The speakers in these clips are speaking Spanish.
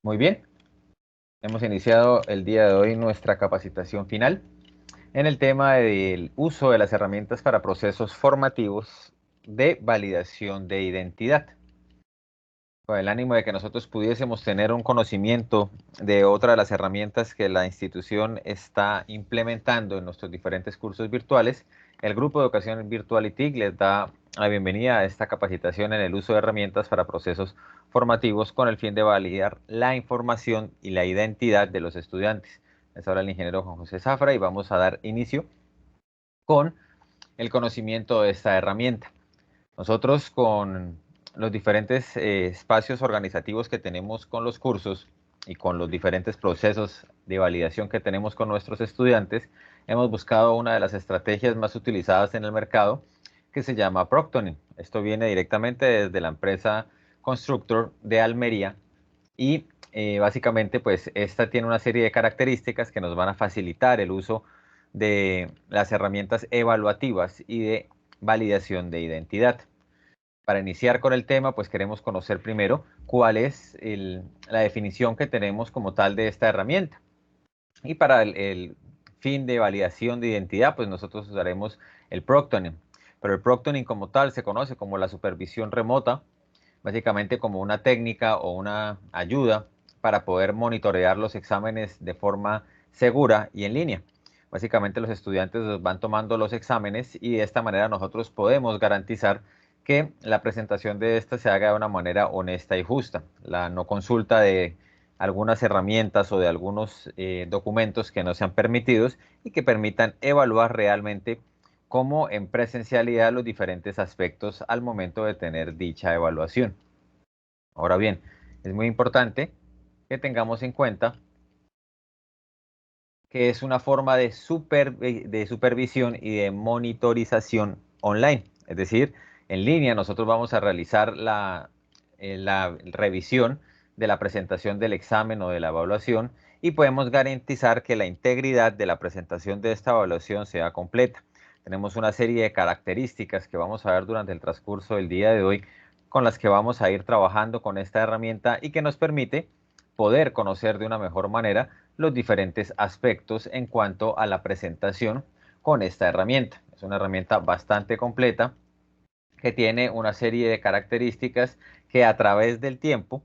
Muy bien, hemos iniciado el día de hoy nuestra capacitación final en el tema del uso de las herramientas para procesos formativos de validación de identidad, con el ánimo de que nosotros pudiésemos tener un conocimiento de otra de las herramientas que la institución está implementando en nuestros diferentes cursos virtuales. El Grupo de Educación Virtual ITIC les da la bienvenida a esta capacitación en el uso de herramientas para procesos formativos con el fin de validar la información y la identidad de los estudiantes. Les habla el ingeniero Juan José Zafra y vamos a dar inicio con el conocimiento de esta herramienta. Nosotros con los diferentes espacios organizativos que tenemos con los cursos y con los diferentes procesos de validación que tenemos con nuestros estudiantes, hemos buscado una de las estrategias más utilizadas en el mercado que se llama Proctoring. Esto viene directamente desde la empresa Constructor de Almería y básicamente pues esta tiene una serie de características que nos van a facilitar el uso de las herramientas evaluativas y de validación de identidad. Para iniciar con el tema, pues queremos conocer primero cuál es la definición que tenemos como tal de esta herramienta. Y para el fin de validación de identidad, pues nosotros usaremos el proctoring. Pero el proctoring como tal se conoce como la supervisión remota, básicamente como una técnica o una ayuda para poder monitorear los exámenes de forma segura y en línea. Básicamente los estudiantes van tomando los exámenes y de esta manera nosotros podemos garantizar que la presentación de esta se haga de una manera honesta y justa. La no consulta de algunas herramientas o de algunos documentos que no sean permitidos y que permitan evaluar realmente como en presencialidad los diferentes aspectos al momento de tener dicha evaluación. Ahora bien, es muy importante que tengamos en cuenta que es una forma de supervisión y de monitorización online. Es decir, en línea nosotros vamos a realizar la revisión de la presentación del examen o de la evaluación y podemos garantizar que la integridad de la presentación de esta evaluación sea completa. Tenemos una serie de características que vamos a ver durante el transcurso del día de hoy con las que vamos a ir trabajando con esta herramienta y que nos permite poder conocer de una mejor manera los diferentes aspectos en cuanto a la presentación con esta herramienta. Es una herramienta bastante completa que tiene una serie de características que a través del tiempo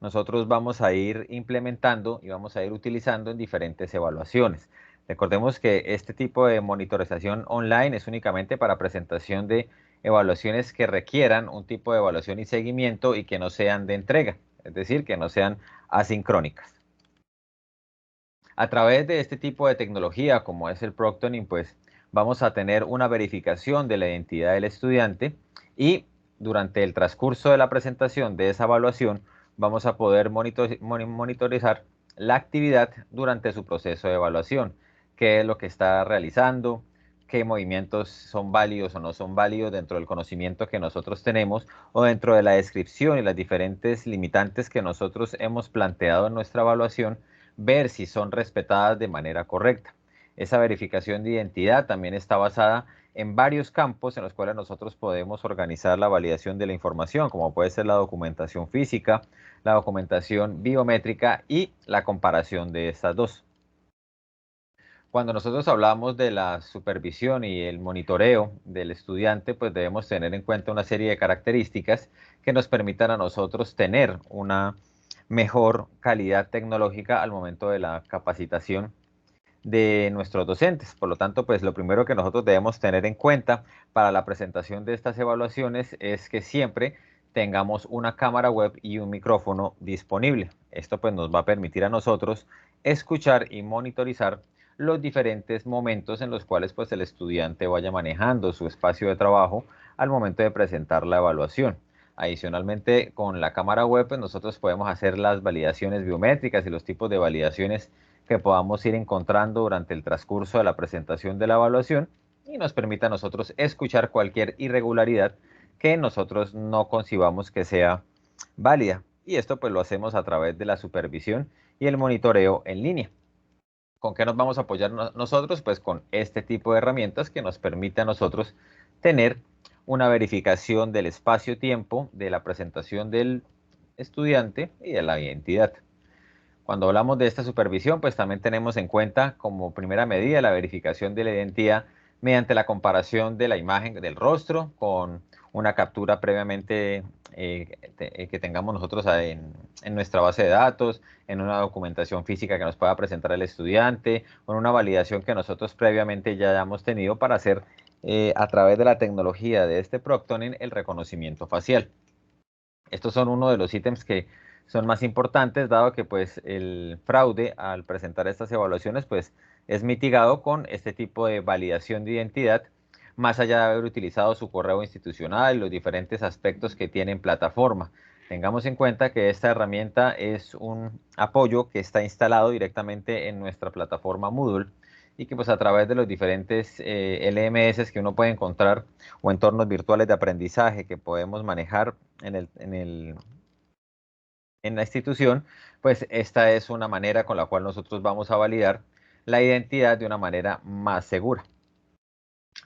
nosotros vamos a ir implementando y vamos a ir utilizando en diferentes evaluaciones. Recordemos que este tipo de monitorización online es únicamente para presentación de evaluaciones que requieran un tipo de evaluación y seguimiento y que no sean de entrega, es decir, que no sean asincrónicas. A través de este tipo de tecnología, como es el proctoring, pues vamos a tener una verificación de la identidad del estudiante y durante el transcurso de la presentación de esa evaluación vamos a poder monitorizar la actividad durante su proceso de evaluación, qué es lo que está realizando, qué movimientos son válidos o no son válidos dentro del conocimiento que nosotros tenemos o dentro de la descripción y las diferentes limitantes que nosotros hemos planteado en nuestra evaluación, ver si son respetadas de manera correcta. Esa verificación de identidad también está basada en varios campos en los cuales nosotros podemos organizar la validación de la información, como puede ser la documentación física, la documentación biométrica y la comparación de estas dos. Cuando nosotros hablamos de la supervisión y el monitoreo del estudiante, pues debemos tener en cuenta una serie de características que nos permitan a nosotros tener una mejor calidad tecnológica al momento de la capacitación de nuestros docentes. Por lo tanto, pues lo primero que nosotros debemos tener en cuenta para la presentación de estas evaluaciones es que siempre tengamos una cámara web y un micrófono disponible. Esto pues nos va a permitir a nosotros escuchar y monitorizar los diferentes momentos en los cuales pues el estudiante vaya manejando su espacio de trabajo al momento de presentar la evaluación. Adicionalmente, con la cámara web, pues nosotros podemos hacer las validaciones biométricas y los tipos de validaciones que podamos ir encontrando durante el transcurso de la presentación de la evaluación y nos permita a nosotros escuchar cualquier irregularidad que nosotros no concibamos que sea válida. Y esto pues lo hacemos a través de la supervisión y el monitoreo en línea. ¿Con qué nos vamos a apoyar nosotros? Pues con este tipo de herramientas que nos permite a nosotros tener una verificación del espacio-tiempo de la presentación del estudiante y de la identidad. Cuando hablamos de esta supervisión, pues también tenemos en cuenta como primera medida la verificación de la identidad mediante la comparación de la imagen del rostro con una captura previamente que tengamos nosotros en nuestra base de datos, en una documentación física que nos pueda presentar el estudiante, o en una validación que nosotros previamente ya hayamos tenido para hacer a través de la tecnología de este Proctoning el reconocimiento facial. Estos son uno de los ítems que son más importantes, dado que pues el fraude al presentar estas evaluaciones pues es mitigado con este tipo de validación de identidad, más allá de haber utilizado su correo institucional y los diferentes aspectos que tiene en plataforma. Tengamos en cuenta que esta herramienta es un apoyo que está instalado directamente en nuestra plataforma Moodle y que pues a través de los diferentes LMS que uno puede encontrar o entornos virtuales de aprendizaje que podemos manejar en la institución, pues esta es una manera con la cual nosotros vamos a validar la identidad de una manera más segura.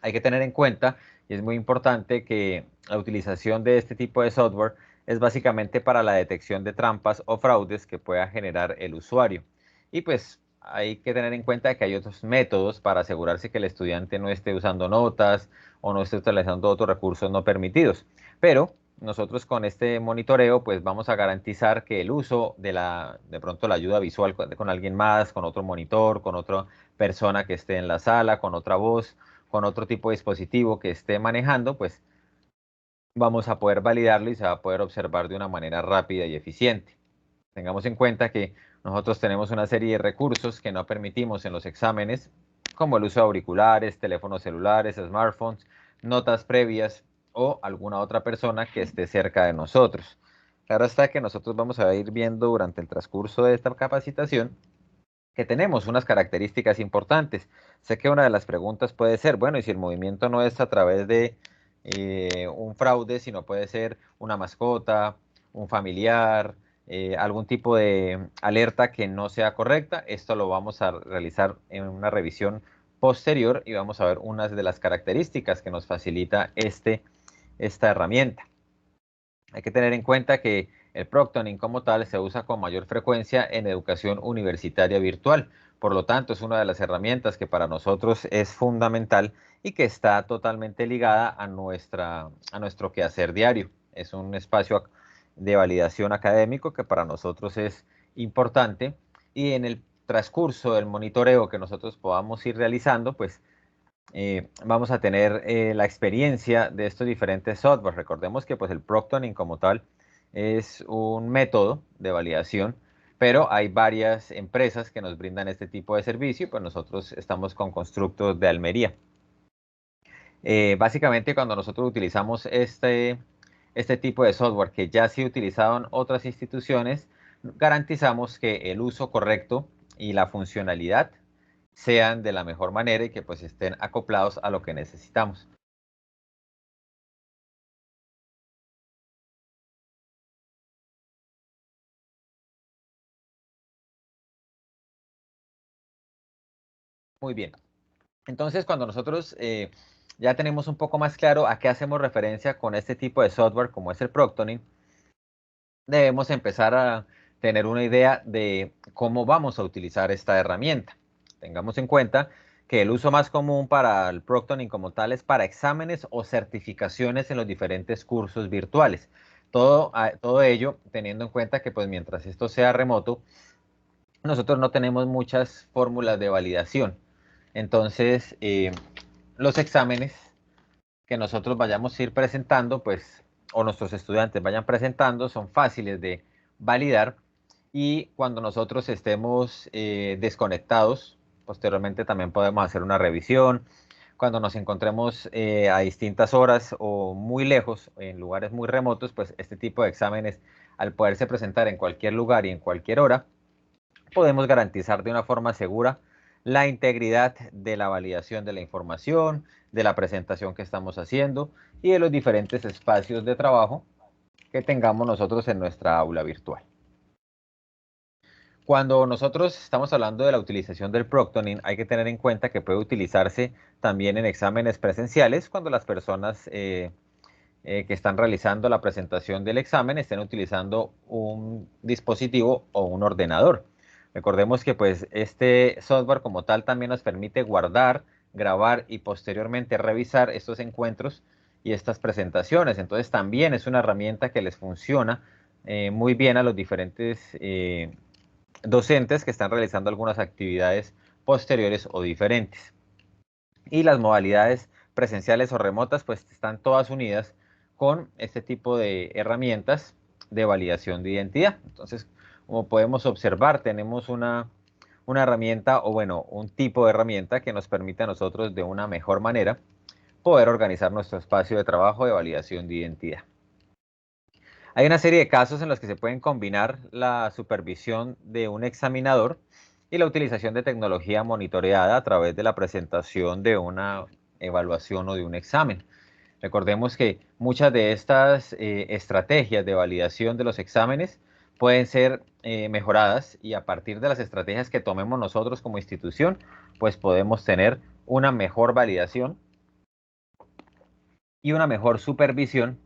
Hay que tener en cuenta, y es muy importante, que la utilización de este tipo de software es básicamente para la detección de trampas o fraudes que pueda generar el usuario. Y pues hay que tener en cuenta que hay otros métodos para asegurarse que el estudiante no esté usando notas o no esté utilizando otros recursos no permitidos. Pero nosotros con este monitoreo pues vamos a garantizar que el uso de pronto la ayuda visual con alguien más, con otro monitor, con otra persona que esté en la sala, con otra voz, con otro tipo de dispositivo que esté manejando, pues vamos a poder validarlo y se va a poder observar de una manera rápida y eficiente. Tengamos en cuenta que nosotros tenemos una serie de recursos que no permitimos en los exámenes, como el uso de auriculares, teléfonos celulares, smartphones, notas previas o alguna otra persona que esté cerca de nosotros. Claro está que nosotros vamos a ir viendo durante el transcurso de esta capacitación que tenemos unas características importantes. Sé que una de las preguntas puede ser, bueno, y si el movimiento no es a través de un fraude, sino puede ser una mascota, un familiar, algún tipo de alerta que no sea correcta, esto lo vamos a realizar en una revisión posterior y vamos a ver unas de las características que nos facilita esta herramienta. Hay que tener en cuenta que el proctoring como tal se usa con mayor frecuencia en educación universitaria virtual. Por lo tanto, es una de las herramientas que para nosotros es fundamental y que está totalmente ligada a nuestro quehacer diario. Es un espacio de validación académico que para nosotros es importante y en el transcurso del monitoreo que nosotros podamos ir realizando, pues vamos a tener la experiencia de estos diferentes softwares. Recordemos que pues, el proctoring como tal es un método de validación, pero hay varias empresas que nos brindan este tipo de servicio, pues nosotros estamos con Constructos de Almería. Básicamente cuando nosotros utilizamos este tipo de software que ya ha sido utilizado en otras instituciones, garantizamos que el uso correcto y la funcionalidad sean de la mejor manera y que pues estén acoplados a lo que necesitamos. Muy bien. Entonces, cuando nosotros ya tenemos un poco más claro a qué hacemos referencia con este tipo de software como es el Proctoring, debemos empezar a tener una idea de cómo vamos a utilizar esta herramienta. Tengamos en cuenta que el uso más común para el Proctoring como tal es para exámenes o certificaciones en los diferentes cursos virtuales. Todo ello teniendo en cuenta que pues mientras esto sea remoto, nosotros no tenemos muchas fórmulas de validación. Entonces, los exámenes que nosotros vayamos a ir presentando, pues, o nuestros estudiantes vayan presentando, son fáciles de validar y cuando nosotros estemos desconectados, posteriormente también podemos hacer una revisión. Cuando nos encontremos a distintas horas o muy lejos, en lugares muy remotos, pues este tipo de exámenes, al poderse presentar en cualquier lugar y en cualquier hora, podemos garantizar de una forma segura la integridad de la validación de la información, de la presentación que estamos haciendo y de los diferentes espacios de trabajo que tengamos nosotros en nuestra aula virtual. Cuando nosotros estamos hablando de la utilización del proctoring, hay que tener en cuenta que puede utilizarse también en exámenes presenciales cuando las personas que están realizando la presentación del examen estén utilizando un dispositivo o un ordenador. Recordemos que pues este software como tal también nos permite guardar, grabar y posteriormente revisar estos encuentros y estas presentaciones. Entonces también es una herramienta que les funciona muy bien a los diferentes docentes que están realizando algunas actividades posteriores o diferentes. Y las modalidades presenciales o remotas pues están todas unidas con este tipo de herramientas de validación de identidad. Entonces, como podemos observar, tenemos una herramienta o bueno, un tipo de herramienta que nos permite a nosotros de una mejor manera poder organizar nuestro espacio de trabajo de validación de identidad. Hay una serie de casos en los que se pueden combinar la supervisión de un examinador y la utilización de tecnología monitoreada a través de la presentación de una evaluación o de un examen. Recordemos que muchas de estas estrategias de validación de los exámenes pueden ser mejoradas y a partir de las estrategias que tomemos nosotros como institución, pues podemos tener una mejor validación y una mejor supervisión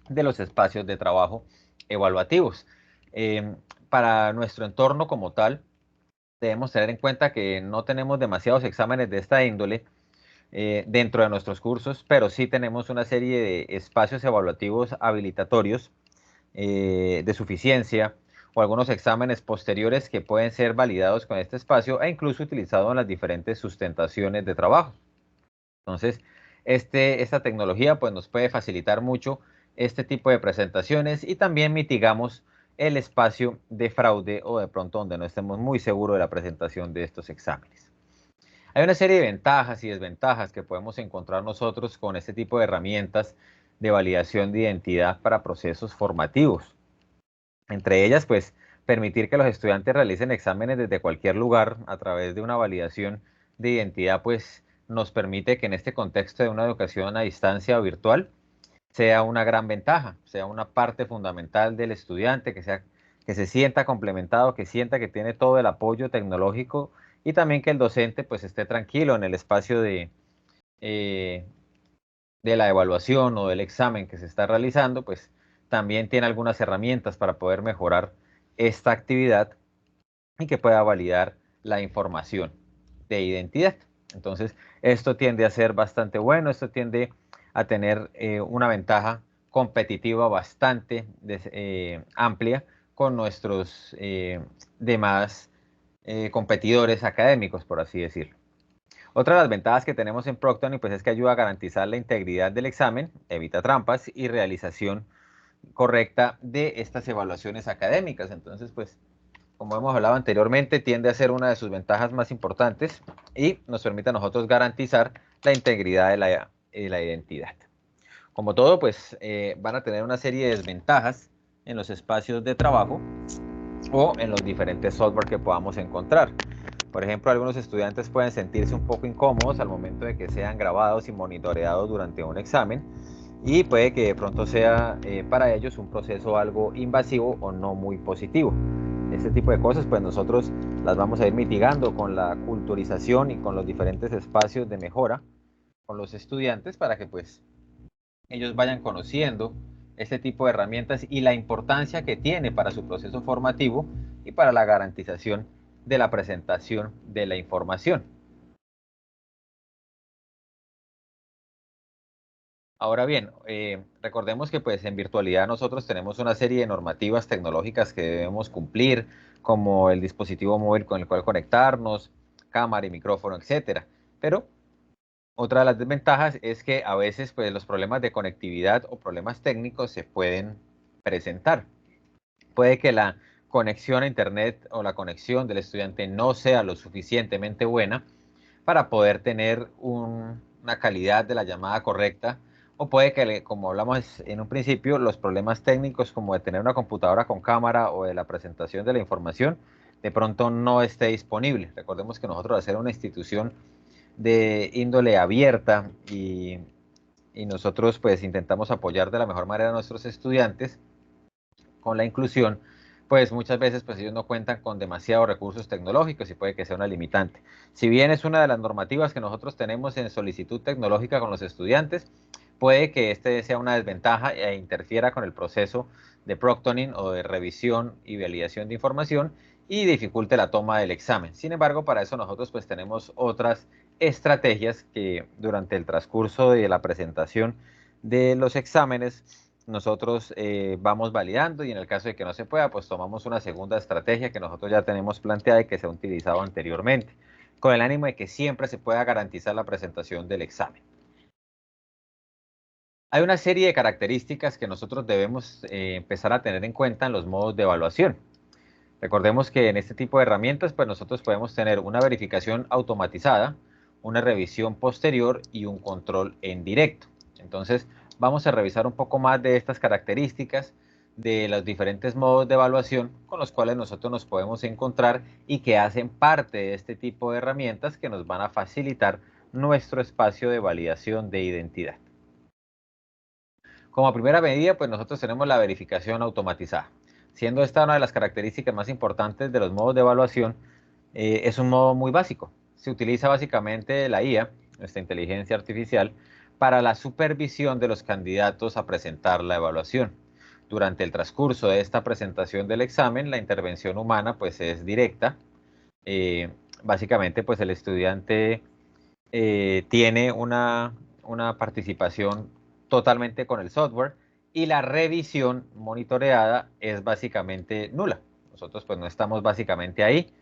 de los espacios de trabajo evaluativos. Eh, para nuestro entorno como tal, debemos tener en cuenta que no tenemos demasiados exámenes de esta índole dentro de nuestros cursos, pero sí tenemos una serie de espacios evaluativos habilitatorios de suficiencia o algunos exámenes posteriores que pueden ser validados con este espacio e incluso utilizados en las diferentes sustentaciones de trabajo. Entonces, esta tecnología pues, nos puede facilitar mucho este tipo de presentaciones y también mitigamos el espacio de fraude o de pronto donde no estemos muy seguros de la presentación de estos exámenes. Hay una serie de ventajas y desventajas que podemos encontrar nosotros con este tipo de herramientas de validación de identidad para procesos formativos. Entre ellas, pues, permitir que los estudiantes realicen exámenes desde cualquier lugar a través de una validación de identidad, pues, nos permite que en este contexto de una educación a distancia o virtual sea una gran ventaja, sea una parte fundamental del estudiante, que se sienta complementado, que sienta que tiene todo el apoyo tecnológico y también que el docente pues esté tranquilo en el espacio eh, de la evaluación o del examen que se está realizando, pues también tiene algunas herramientas para poder mejorar esta actividad y que pueda validar la información de identidad. Entonces, esto tiende a ser bastante bueno, esto tiende a tener una ventaja competitiva bastante amplia con nuestros demás competidores académicos, por así decirlo. Otra de las ventajas que tenemos en Procton pues, es que ayuda a garantizar la integridad del examen, evita trampas y realización correcta de estas evaluaciones académicas. Entonces, pues, como hemos hablado anteriormente, tiende a ser una de sus ventajas más importantes y nos permite a nosotros garantizar la integridad de la identidad. Como todo, pues van a tener una serie de desventajas en los espacios de trabajo o en los diferentes software que podamos encontrar. Por ejemplo, algunos estudiantes pueden sentirse un poco incómodos al momento de que sean grabados y monitoreados durante un examen y puede que de pronto sea para ellos un proceso algo invasivo o no muy positivo. Este tipo de cosas pues nosotros las vamos a ir mitigando con la culturización y con los diferentes espacios de mejora con los estudiantes para que pues ellos vayan conociendo este tipo de herramientas y la importancia que tiene para su proceso formativo y para la garantización de la presentación de la información. Ahora bien, recordemos que pues en virtualidad nosotros tenemos una serie de normativas tecnológicas que debemos cumplir, como el dispositivo móvil con el cual conectarnos, cámara y micrófono, etcétera. Pero otra de las desventajas es que a veces pues, los problemas de conectividad o problemas técnicos se pueden presentar. Puede que la conexión a Internet o la conexión del estudiante no sea lo suficientemente buena para poder tener una calidad de la llamada correcta, o puede que, como hablamos en un principio, los problemas técnicos como de tener una computadora con cámara o de la presentación de la información, de pronto no esté disponible. Recordemos que nosotros, al ser una institución de índole abierta y nosotros pues intentamos apoyar de la mejor manera a nuestros estudiantes con la inclusión, pues muchas veces pues ellos no cuentan con demasiados recursos tecnológicos y puede que sea una limitante. Si bien es una de las normativas que nosotros tenemos en solicitud tecnológica con los estudiantes, puede que este sea una desventaja e interfiera con el proceso de proctoring o de revisión y validación de información y dificulte la toma del examen. Sin embargo, para eso nosotros pues tenemos otras estrategias que durante el transcurso de la presentación de los exámenes nosotros vamos validando, y en el caso de que no se pueda, pues tomamos una segunda estrategia que nosotros ya tenemos planteada y que se ha utilizado anteriormente, con el ánimo de que siempre se pueda garantizar la presentación del examen. Hay una serie de características que nosotros debemos empezar a tener en cuenta en los modos de evaluación. Recordemos que en este tipo de herramientas, pues nosotros podemos tener una verificación automatizada, una revisión posterior y un control en directo. Entonces, vamos a revisar un poco más de estas características de los diferentes modos de evaluación con los cuales nosotros nos podemos encontrar y que hacen parte de este tipo de herramientas que nos van a facilitar nuestro espacio de validación de identidad. Como primera medida, pues nosotros tenemos la verificación automatizada. Siendo esta una de las características más importantes de los modos de evaluación, es un modo muy básico. Se utiliza básicamente la IA, nuestra inteligencia artificial, para la supervisión de los candidatos a presentar la evaluación. Durante el transcurso de esta presentación del examen, la intervención humana pues es directa. Básicamente pues el estudiante tiene una participación totalmente con el software, y la revisión monitoreada es básicamente nula. Nosotros pues no estamos básicamente ahí.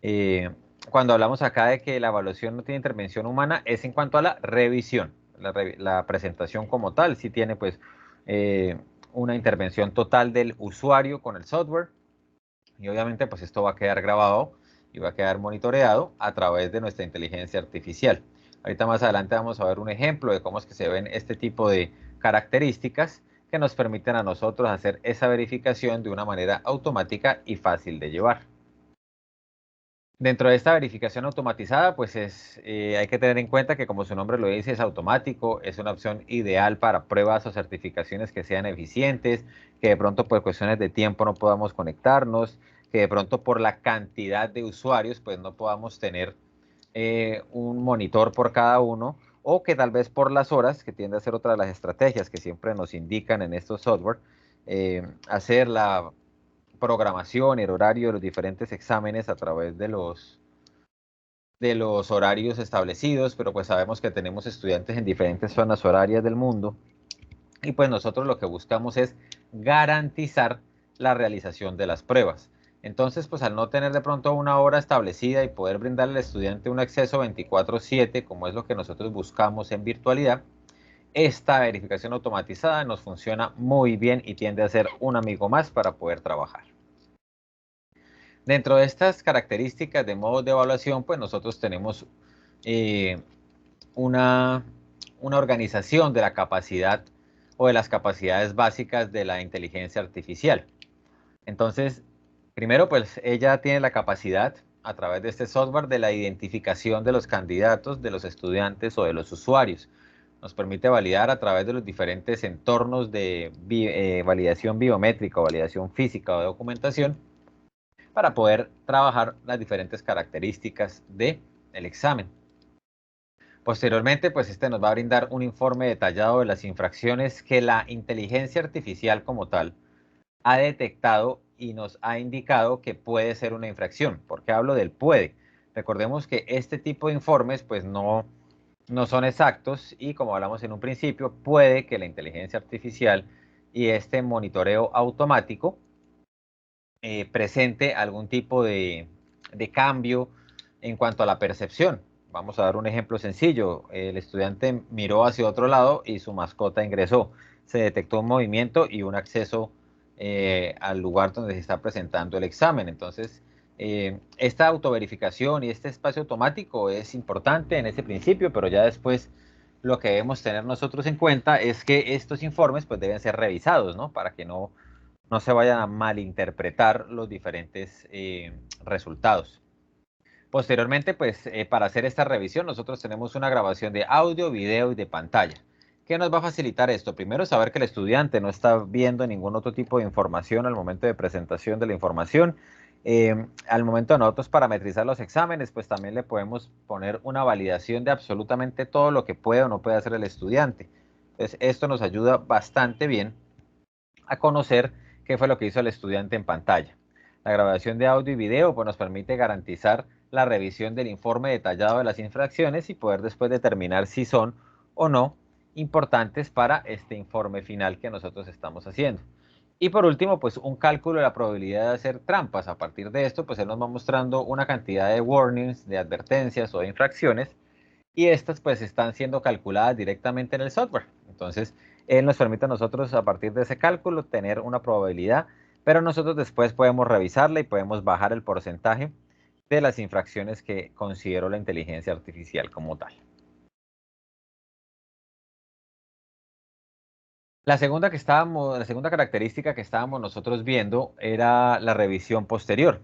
Eh, Cuando hablamos acá de que la evaluación no tiene intervención humana, es en cuanto a la revisión. La presentación como tal sí tiene pues eh, una intervención total del usuario con el software, y obviamente pues esto va a quedar grabado y va a quedar monitoreado a través de nuestra inteligencia artificial. Ahorita más adelante vamos a ver un ejemplo de cómo es que se ven este tipo de características que nos permiten a nosotros hacer esa verificación de una manera automática y fácil de llevar. Dentro de esta verificación automatizada, pues hay que tener en cuenta que, como su nombre lo dice, es automático, es una opción ideal para pruebas o certificaciones que sean eficientes, que de pronto por cuestiones de tiempo no podamos conectarnos, que de pronto por la cantidad de usuarios pues no podamos tener un monitor por cada uno, o que tal vez por las horas, que tiende a ser otra de las estrategias que siempre nos indican en estos software, hacer la programación y el horario de los diferentes exámenes a través de los horarios establecidos, pero pues sabemos que tenemos estudiantes en diferentes zonas horarias del mundo, y pues nosotros lo que buscamos es garantizar la realización de las pruebas. Entonces, pues al no tener de pronto una hora establecida y poder brindarle al estudiante un acceso 24/7, como es lo que nosotros buscamos en virtualidad, esta verificación automatizada nos funciona muy bien y tiende a ser un amigo más para poder trabajar. Dentro de estas características de modos de evaluación, pues nosotros tenemos eh, una, una organización de la capacidad o de las capacidades básicas de la inteligencia artificial. Entonces, primero, pues ella tiene la capacidad a través de este software de la identificación de los candidatos, de los estudiantes o de los usuarios. Nos permite validar a través de los diferentes entornos de validación biométrica o validación física o de documentación, para poder trabajar las diferentes características del examen. Posteriormente, pues este nos va a brindar un informe detallado de las infracciones que la inteligencia artificial como tal ha detectado y nos ha indicado que puede ser una infracción. ¿Por qué hablo del puede? Recordemos que este tipo de informes pues no son exactos, y como hablamos en un principio, puede que la inteligencia artificial y este monitoreo automático presente algún tipo de cambio en cuanto a la percepción. Vamos a dar un ejemplo sencillo. El estudiante miró hacia otro lado y su mascota ingresó. Se detectó un movimiento y un acceso al lugar donde se está presentando el examen. Entonces, esta autoverificación y este espacio automático es importante en este principio, pero ya después lo que debemos tener nosotros en cuenta es que estos informes pues deben ser revisados, ¿no? Para que no se vayan a malinterpretar los diferentes resultados. Posteriormente, pues para hacer esta revisión, nosotros tenemos una grabación de audio, video y de pantalla. ¿Qué nos va a facilitar esto? Primero, saber que el estudiante no está viendo ningún otro tipo de información al momento de presentación de la información. Al momento de nosotros parametrizar los exámenes, pues también le podemos poner una validación de absolutamente todo lo que puede o no puede hacer el estudiante. Entonces, esto nos ayuda bastante bien a conocer qué fue lo que hizo el estudiante en pantalla. La grabación de audio y video pues, nos permite garantizar la revisión del informe detallado de las infracciones y poder después determinar si son o no importantes para este informe final que nosotros estamos haciendo. Y por último, pues un cálculo de la probabilidad de hacer trampas. A partir de esto, pues él nos va mostrando una cantidad de warnings, de advertencias o de infracciones, y estas pues están siendo calculadas directamente en el software. Entonces, él nos permite a nosotros a partir de ese cálculo tener una probabilidad, pero nosotros después podemos revisarla y podemos bajar el porcentaje de las infracciones que consideró la inteligencia artificial como tal. La segunda característica que estábamos nosotros viendo era la revisión posterior.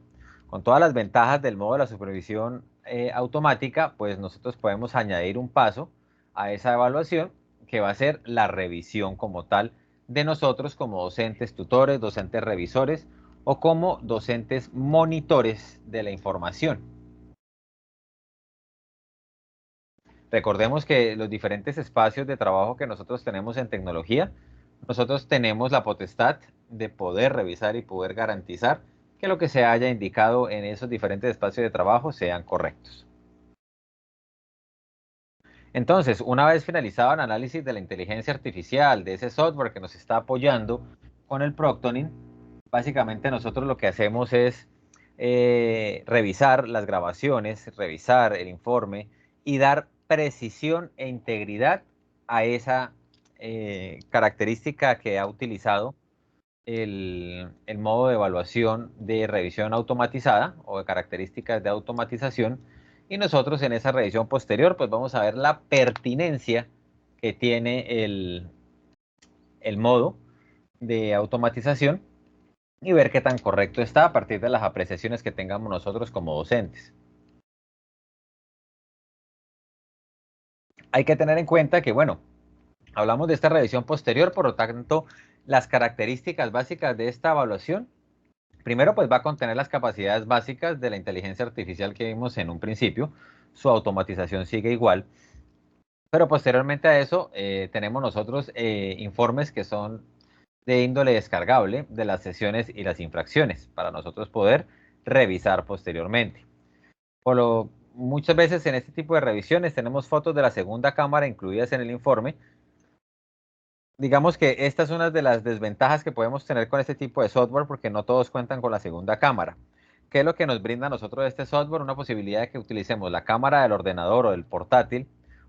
Con todas las ventajas del modo de la supervisión automática, pues nosotros podemos añadir un paso a esa evaluación que va a ser la revisión como tal de nosotros como docentes tutores, docentes revisores o como docentes monitores de la información. Recordemos que los diferentes espacios de trabajo que nosotros tenemos en tecnología, nosotros tenemos la potestad de poder revisar y poder garantizar que lo que se haya indicado en esos diferentes espacios de trabajo sean correctos. Entonces, una vez finalizado el análisis de la inteligencia artificial, de ese software que nos está apoyando con el Proctoning, básicamente nosotros lo que hacemos es revisar las grabaciones, revisar el informe y dar precisión e integridad a esa característica que ha utilizado el modo de evaluación de revisión automatizada o de características de automatización, y nosotros en esa revisión posterior pues vamos a ver la pertinencia que tiene el modo de automatización y ver qué tan correcto está a partir de las apreciaciones que tengamos nosotros como docentes. Hay que tener en cuenta que, bueno, hablamos de esta revisión posterior, por lo tanto, las características básicas de esta evaluación, primero pues va a contener las capacidades básicas de la inteligencia artificial que vimos en un principio, su automatización sigue igual, pero posteriormente a eso tenemos nosotros informes que son de índole descargable de las sesiones y las infracciones para nosotros poder revisar posteriormente. Muchas veces en este tipo de revisiones tenemos fotos de la segunda cámara incluidas en el informe. Digamos que esta es una de las desventajas que podemos tener con este tipo de software porque no todos cuentan con la segunda cámara. ¿Qué es lo que nos brinda a nosotros este software? Una posibilidad de que utilicemos la cámara del ordenador o del portátil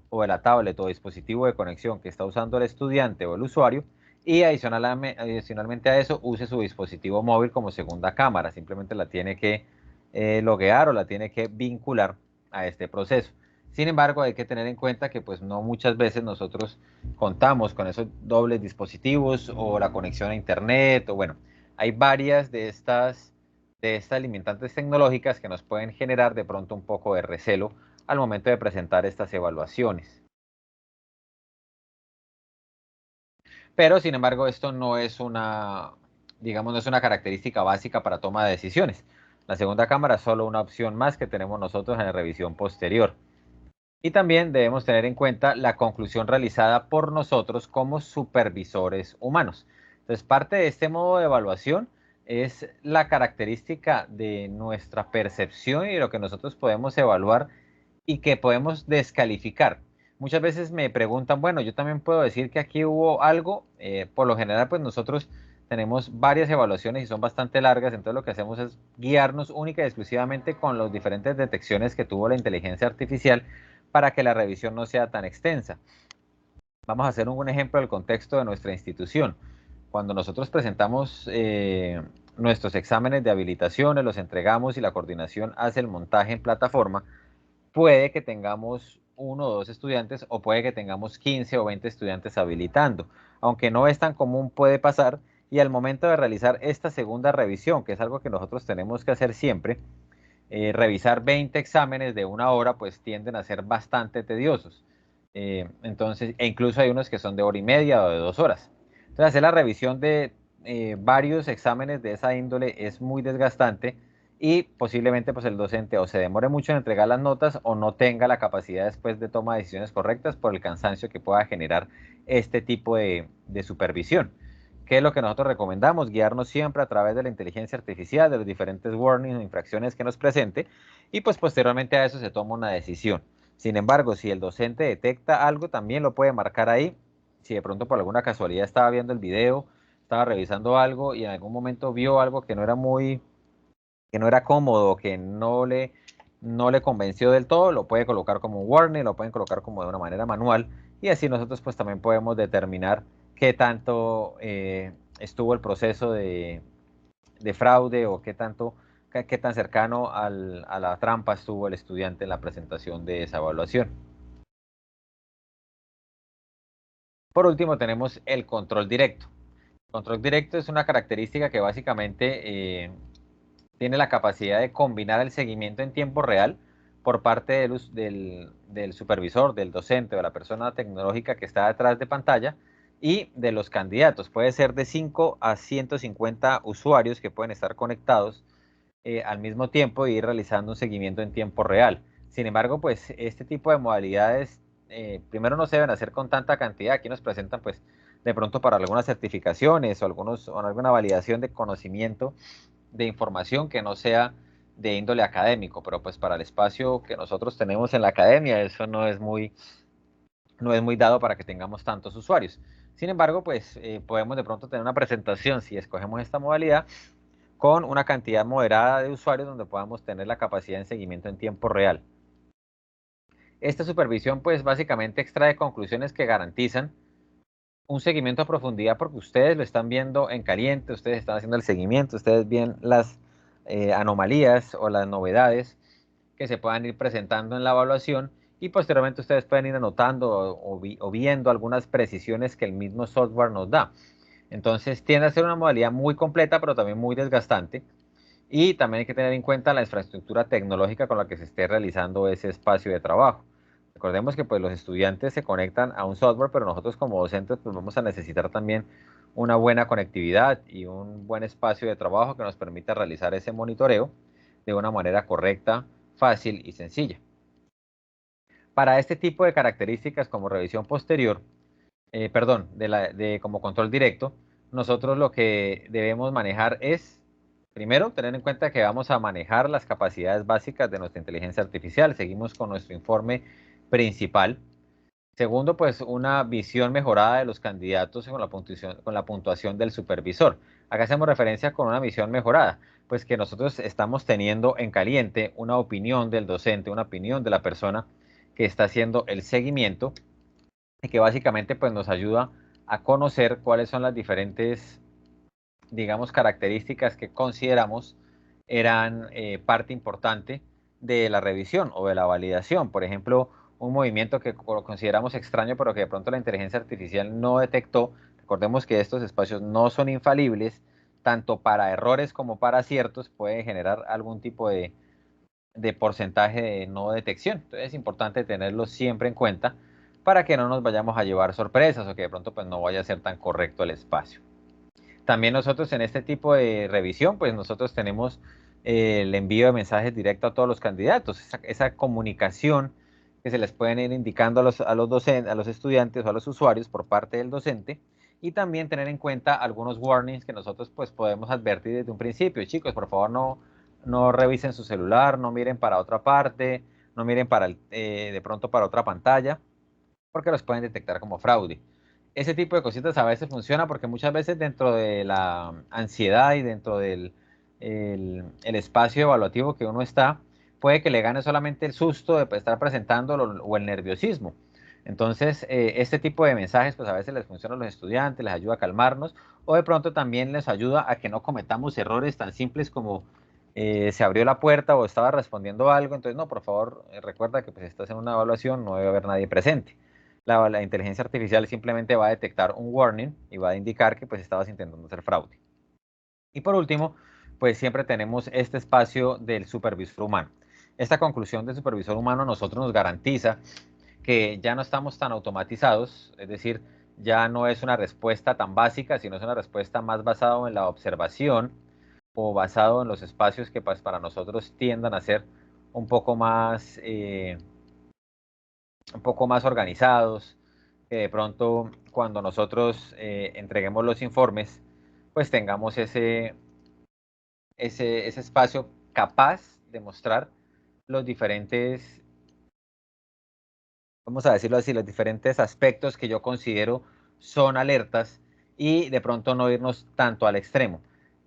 o de la tablet o dispositivo de conexión que está usando el estudiante o el usuario, y adicionalmente a eso use su dispositivo móvil como segunda cámara. Simplemente la tiene que loguear o la tiene que vincular a este proceso. Sin embargo, hay que tener en cuenta que pues no muchas veces nosotros contamos con esos dobles dispositivos o la conexión a internet, o bueno, hay varias de estas limitantes tecnológicas que nos pueden generar de pronto un poco de recelo al momento de presentar estas evaluaciones. Pero sin embargo, esto no es una, digamos, no es una característica básica para toma de decisiones. La segunda cámara es solo una opción más que tenemos nosotros en la revisión posterior. Y también debemos tener en cuenta la conclusión realizada por nosotros como supervisores humanos. Entonces, parte de este modo de evaluación es la característica de nuestra percepción y de lo que nosotros podemos evaluar y que podemos descalificar. Muchas veces me preguntan, bueno, yo también puedo decir que aquí hubo algo. Por lo general, pues nosotros tenemos varias evaluaciones y son bastante largas, entonces lo que hacemos es guiarnos única y exclusivamente con las diferentes detecciones que tuvo la inteligencia artificial para que la revisión no sea tan extensa. Vamos a hacer un ejemplo del contexto de nuestra institución. Cuando nosotros presentamos nuestros exámenes de habilitaciones, los entregamos y la coordinación hace el montaje en plataforma, puede que tengamos uno o dos estudiantes o puede que tengamos 15 o 20 estudiantes habilitando. Aunque no es tan común, puede pasar, y al momento de realizar esta segunda revisión, que es algo que nosotros tenemos que hacer siempre, revisar 20 exámenes de una hora, pues tienden a ser bastante tediosos. Entonces, e incluso hay unos que son de hora y media o de 2 horas. Entonces, hacer la revisión de varios exámenes de esa índole es muy desgastante y posiblemente pues el docente o se demore mucho en entregar las notas o no tenga la capacidad después de toma de decisiones correctas por el cansancio que pueda generar este tipo de supervisión. ¿Qué es lo que nosotros recomendamos? Guiarnos siempre a través de la inteligencia artificial, de los diferentes warnings o infracciones que nos presente, y pues posteriormente a eso se toma una decisión. Sin embargo, si el docente detecta algo, también lo puede marcar ahí. Si de pronto por alguna casualidad estaba viendo el video, estaba revisando algo y en algún momento vio algo que no era que no era cómodo, que no le convenció del todo, lo puede colocar como un warning, lo pueden colocar como de una manera manual, y así nosotros pues también podemos determinar qué tanto estuvo el proceso de fraude o qué tan cercano a la trampa estuvo el estudiante en la presentación de esa evaluación. Por último tenemos el control directo. El control directo es una característica que básicamente tiene la capacidad de combinar el seguimiento en tiempo real por parte del supervisor, del docente o de la persona tecnológica que está detrás de pantalla y de los candidatos. Puede ser de 5 a 150 usuarios que pueden estar conectados al mismo tiempo y ir realizando un seguimiento en tiempo real. Sin embargo, pues este tipo de modalidades primero no se deben hacer con tanta cantidad. Aquí nos presentan pues de pronto para algunas certificaciones o alguna validación de conocimiento de información que no sea de índole académico, pero pues para el espacio que nosotros tenemos en la academia eso no es muy dado para que tengamos tantos usuarios. Sin embargo, pues podemos de pronto tener una presentación si escogemos esta modalidad con una cantidad moderada de usuarios donde podamos tener la capacidad de seguimiento en tiempo real. Esta supervisión pues básicamente extrae conclusiones que garantizan un seguimiento a profundidad porque ustedes lo están viendo en caliente, ustedes están haciendo el seguimiento, ustedes ven las anomalías o las novedades que se puedan ir presentando en la evaluación y posteriormente ustedes pueden ir anotando o viendo algunas precisiones que el mismo software nos da. Entonces tiende a ser una modalidad muy completa pero también muy desgastante y también hay que tener en cuenta la infraestructura tecnológica con la que se esté realizando ese espacio de trabajo. Recordemos que pues los estudiantes se conectan a un software, pero nosotros como docentes pues vamos a necesitar también una buena conectividad y un buen espacio de trabajo que nos permita realizar ese monitoreo de una manera correcta, fácil y sencilla. Para este tipo de características como revisión posterior, perdón, como control directo, nosotros lo que debemos manejar es, primero, tener en cuenta que vamos a manejar las capacidades básicas de nuestra inteligencia artificial. Seguimos con nuestro informe principal. Segundo, pues una visión mejorada de los candidatos con la puntuación del supervisor. Acá hacemos referencia con una visión mejorada, pues que nosotros estamos teniendo en caliente una opinión del docente, una opinión de la persona que está haciendo el seguimiento y que básicamente pues nos ayuda a conocer cuáles son las diferentes, digamos, características que consideramos eran parte importante de la revisión o de la validación. Por ejemplo, un movimiento que consideramos extraño, pero que de pronto la inteligencia artificial no detectó. Recordemos que estos espacios no son infalibles, tanto para errores como para aciertos, puede generar algún tipo de porcentaje de no detección. Entonces es importante tenerlo siempre en cuenta para que no nos vayamos a llevar sorpresas o que de pronto pues no vaya a ser tan correcto el espacio. También nosotros en este tipo de revisión, pues nosotros tenemos el envío de mensajes directo a todos los candidatos, esa comunicación que se les pueden ir indicando a los estudiantes o a los usuarios por parte del docente y también tener en cuenta algunos warnings que nosotros pues podemos advertir desde un principio. Chicos, por favor no revisen su celular, no miren para otra parte, no miren de pronto para otra pantalla, porque los pueden detectar como fraude. Ese tipo de cositas a veces funciona porque muchas veces dentro de la ansiedad y dentro del el espacio evaluativo que uno está, puede que le gane solamente el susto de estar presentándolo o el nerviosismo. Entonces, este tipo de mensajes, pues a veces les funciona a los estudiantes, les ayuda a calmarnos, o de pronto también les ayuda a que no cometamos errores tan simples como se abrió la puerta o estaba respondiendo algo, entonces no, por favor, recuerda que pues estás en una evaluación, no debe haber nadie presente. La inteligencia artificial simplemente va a detectar un warning y va a indicar que pues estabas intentando hacer fraude. Y por último, pues siempre tenemos este espacio del supervisor humano. Esta conclusión del supervisor humano a nosotros nos garantiza que ya no estamos tan automatizados, es decir, ya no es una respuesta tan básica, sino es una respuesta más basada en la observación o basado en los espacios que pues, para nosotros tiendan a ser un poco más, un poco más organizados, que de pronto cuando nosotros entreguemos los informes, pues tengamos ese espacio capaz de mostrar los diferentes, vamos a decirlo así, los diferentes aspectos que yo considero son alertas y de pronto no irnos tanto al extremo.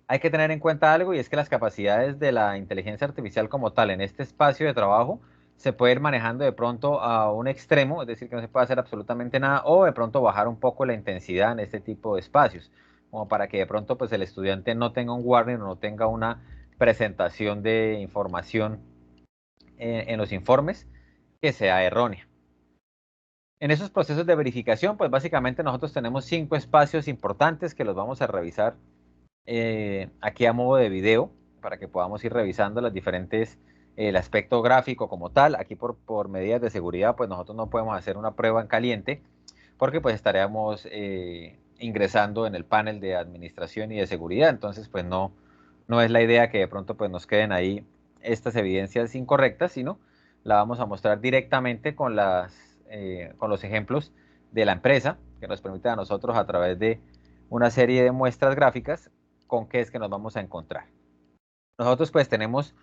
Hay que tener en cuenta algo y es que las capacidades de la inteligencia artificial como tal en este espacio de trabajo se puede ir manejando de pronto a un extremo, es decir, que no se puede hacer absolutamente nada, o de pronto bajar un poco la intensidad en este tipo de espacios, como para que de pronto pues el estudiante no tenga un warning o no tenga una presentación de información en los informes que sea errónea. En esos procesos de verificación, pues básicamente nosotros tenemos 5 espacios importantes que los vamos a revisar aquí a modo de video para que podamos ir revisando las diferentes, el aspecto gráfico como tal. Aquí por medidas de seguridad, pues nosotros no podemos hacer una prueba en caliente porque pues estaríamos ingresando en el panel de administración y de seguridad. Entonces, pues no es la idea que de pronto pues nos queden ahí estas evidencias incorrectas, sino la vamos a mostrar directamente con los ejemplos de la empresa, que nos permite a nosotros a través de una serie de muestras gráficas con qué es que nos vamos a encontrar. Nosotros pues tenemos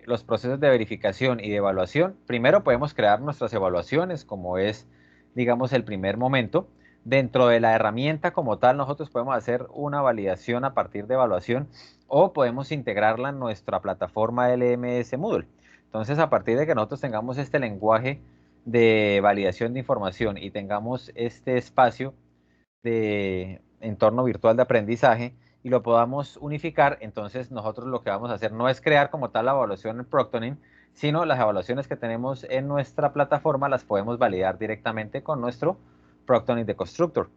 los procesos de verificación y de evaluación. Primero podemos crear nuestras evaluaciones, como es, digamos, el primer momento. Dentro de la herramienta como tal, nosotros podemos hacer una validación a partir de evaluación o podemos integrarla en nuestra plataforma LMS Moodle. Entonces, a partir de que nosotros tengamos este lenguaje de validación de información y tengamos este espacio de entorno virtual de aprendizaje y lo podamos unificar, entonces nosotros lo que vamos a hacer no es crear como tal la evaluación en Proctoring, sino las evaluaciones que tenemos en nuestra plataforma las podemos validar directamente con nuestro Proctoring de Constructor.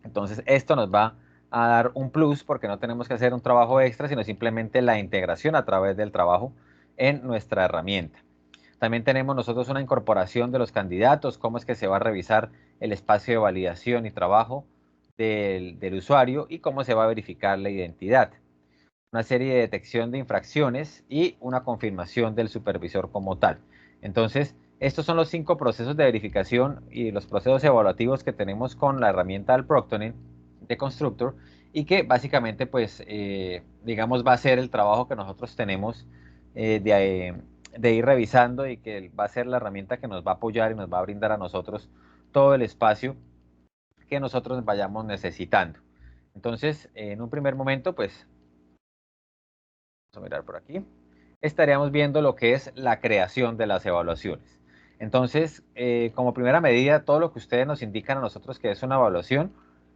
Entonces esto nos va a dar un plus porque no tenemos que hacer un trabajo extra, sino simplemente la integración a través del trabajo en nuestra herramienta. También tenemos nosotros una incorporación de los candidatos, cómo es que se va a revisar el espacio de validación y trabajo del usuario y cómo se va a verificar la identidad. Una serie de detección de infracciones y una confirmación del supervisor como tal. Entonces, estos son los 5 procesos de verificación y los procesos evaluativos que tenemos con la herramienta del Proctoring de Constructor y que básicamente, pues, digamos, va a ser el trabajo que nosotros tenemos de ir revisando y que va a ser la herramienta que nos va a apoyar y nos va a brindar a nosotros todo el espacio que nosotros vayamos necesitando. Entonces, en un primer momento, pues, vamos a mirar por aquí, estaríamos viendo lo que es la creación de las evaluaciones. Entonces, como primera medida, todo lo que ustedes nos indican a nosotros que es una evaluación,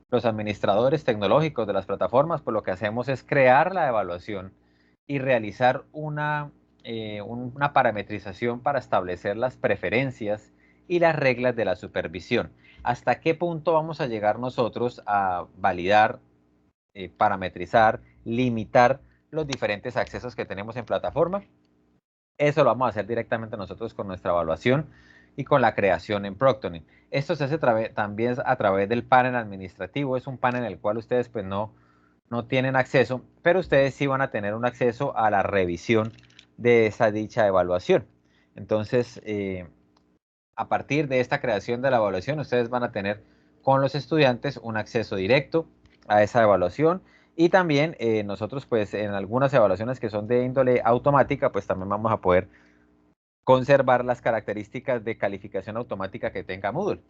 los administradores tecnológicos de las plataformas, pues lo que hacemos es crear la evaluación y realizar una parametrización para establecer las preferencias y las reglas de la supervisión. ¿Hasta qué punto vamos a llegar nosotros a validar, parametrizar, limitar los diferentes accesos que tenemos en plataforma? Eso lo vamos a hacer directamente nosotros con nuestra evaluación y con la creación en Proctoring. Esto se hace también a través del panel administrativo. Es un panel en el cual ustedes pues no tienen acceso, pero ustedes sí van a tener un acceso a la revisión de esa dicha evaluación. Entonces, a partir de esta creación de la evaluación, ustedes van a tener con los estudiantes un acceso directo a esa evaluación y también nosotros pues en algunas evaluaciones que son de índole automática, pues también vamos a poder conservar las características de calificación automática que tenga Moodle.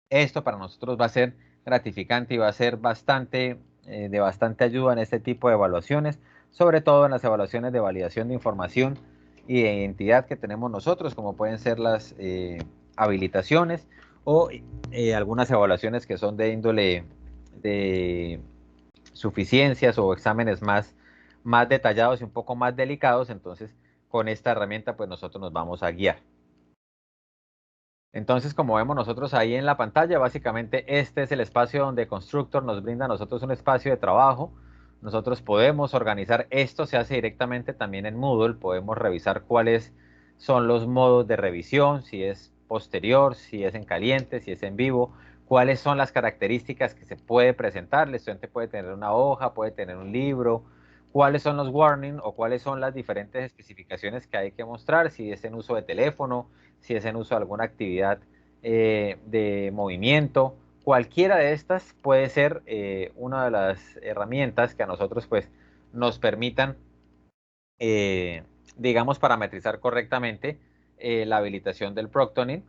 Esto para nosotros va a ser gratificante y va a ser de bastante ayuda en este tipo de evaluaciones, sobre todo en las evaluaciones de validación de información y de identidad que tenemos nosotros, como pueden ser las habilitaciones o algunas evaluaciones que son de índole de suficiencias o exámenes más detallados y un poco más delicados. Entonces, con esta herramienta, pues nosotros nos vamos a guiar. Entonces, como vemos nosotros ahí en la pantalla, básicamente este es el espacio donde Constructor nos brinda a nosotros un espacio de trabajo. Nosotros podemos organizar, esto se hace directamente también en Moodle, podemos revisar cuáles son los modos de revisión, si es posterior, si es en caliente, si es en vivo, cuáles son las características que se puede presentar. El estudiante puede tener una hoja, puede tener un libro, cuáles son los warnings o cuáles son las diferentes especificaciones que hay que mostrar, si es en uso de teléfono, si es en uso de alguna actividad de movimiento. Cualquiera de estas puede ser una de las herramientas que a nosotros pues nos permitan, digamos, parametrizar correctamente la habilitación del proctoring.